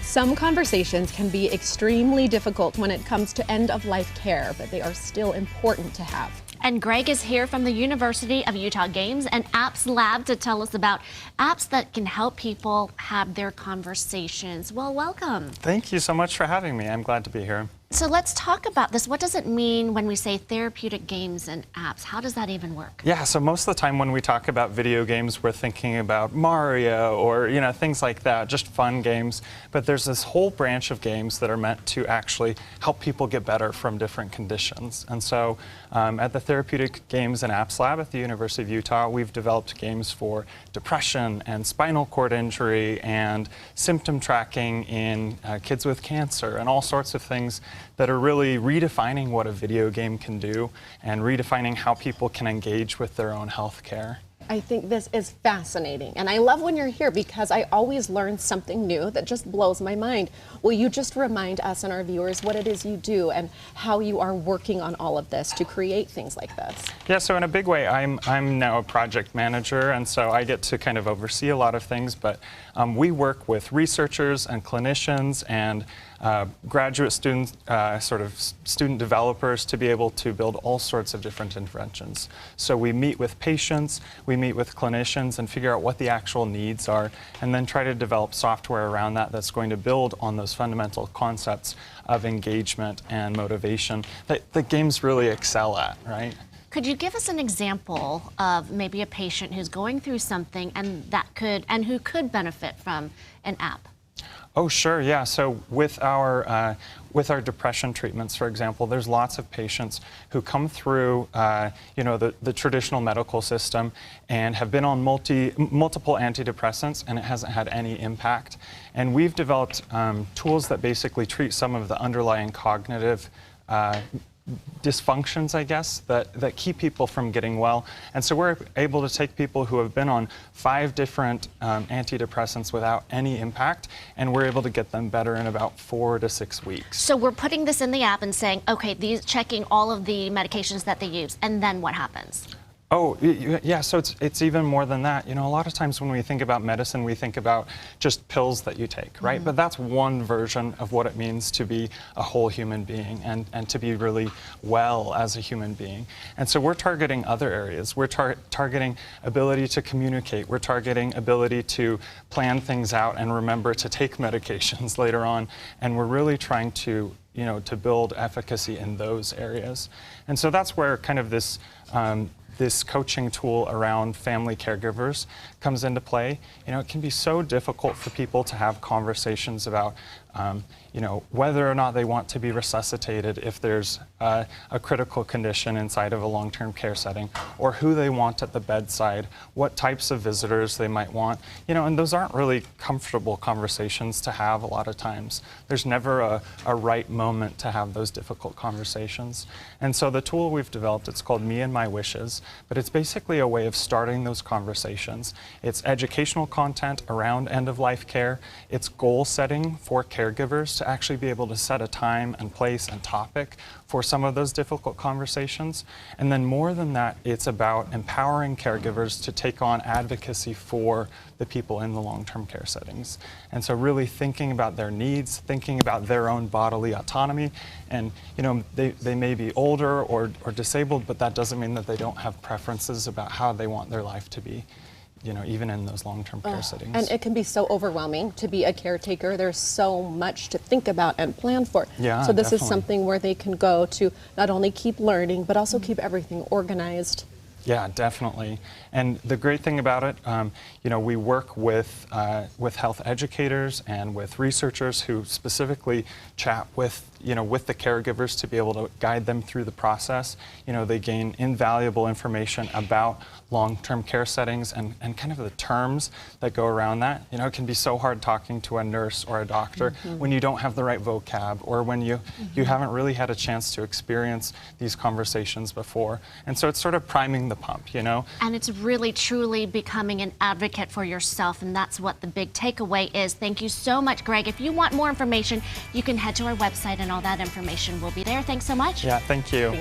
Some conversations can be extremely difficult when it comes to end-of-life care, but they are still important to have. And Greg is here from the University of Utah Games and Apps Lab to tell us about apps that can help people have their conversations. Well, welcome. Thank you so much for having me. I'm glad to be here. So let's talk about this. What does it mean when we say therapeutic games and apps? How does that even work? Yeah, so most of the time when we talk about video games, we're thinking about Mario or, things like that, just fun games. But there's this whole branch of games that are meant to actually help people get better from different conditions. And so at the Therapeutic Games and Apps Lab at the University of Utah, we've developed games for depression and spinal cord injury and symptom tracking in kids with cancer and all sorts of things that are really redefining what a video game can do and redefining how people can engage with their own health care. I think this is fascinating, and I love when you're here because I always learn something new that just blows my mind. Will you just remind us and our viewers what it is you do and how you are working on all of this to create things like this? Yeah, so in a big way, I'm now a project manager, and so I get to kind of oversee a lot of things, but we work with researchers and clinicians and graduate students, sort of student developers to be able to build all sorts of different interventions. So we meet with patients, we meet with clinicians and figure out what the actual needs are and then try to develop software around that that's going to build on those fundamental concepts of engagement and motivation that the games really excel at, right? Could you give us an example of maybe a patient who's going through something and who could benefit from an app? Oh, sure, yeah. So with our depression treatments, for example, there's lots of patients who come through, the traditional medical system and have been on multiple antidepressants, and it hasn't had any impact. And we've developed tools that basically treat some of the underlying cognitive dysfunctions, I guess, that keep people from getting well. And so we're able to take people who have been on 5 different antidepressants without any impact, and we're able to get them better in about 4 to 6 weeks. So we're putting this in the app and saying, okay, checking all of the medications that they use, and then what happens? Oh, yeah, so it's even more than that. A lot of times when we think about medicine, we think about just pills that you take, right? But that's one version of what it means to be a whole human being and to be really well as a human being. And so we're targeting other areas. We're targeting ability to communicate. We're targeting ability to plan things out and remember to take medications later on. And we're really trying to build efficacy in those areas. And so that's where kind of this coaching tool around family caregivers comes into play. It can be so difficult for people to have conversations about, whether or not they want to be resuscitated if there's a critical condition inside of a long-term care setting, or who they want at the bedside, what types of visitors they might want, and those aren't really comfortable conversations to have a lot of times. There's never a right moment to have those difficult conversations. And so the tool we've developed, it's called Me and My Wishes, but it's basically a way of starting those conversations. It's educational content around end-of-life care. It's goal setting for caregivers to actually be able to set a time and place and topic for some of those difficult conversations. And then more than that, it's about empowering caregivers to take on advocacy for the people in the long-term care settings. And so really thinking about their needs, thinking about their own bodily autonomy. And they may be older or disabled, but that doesn't mean that they don't have preferences about how they want their life to be, even in those long-term care settings. And it can be so overwhelming to be a caretaker. There's so much to think about and plan for. Yeah, so this definitely. is something where they can go to not only keep learning, but also keep everything organized. Yeah, definitely. And the great thing about it, we work with health educators and with researchers who specifically chat with the caregivers to be able to guide them through the process. They gain invaluable information about long-term care settings and kind of the terms that go around that. It can be so hard talking to a nurse or a doctor when you don't have the right vocab, or when you haven't really had a chance to experience these conversations before. And so it's sort of priming the pump, And it's really, truly becoming an advocate for yourself, and that's what the big takeaway is. Thank you so much, Greg. If you want more information, you can head to our website, and all that information will be there. Thanks so much. Yeah, thank you.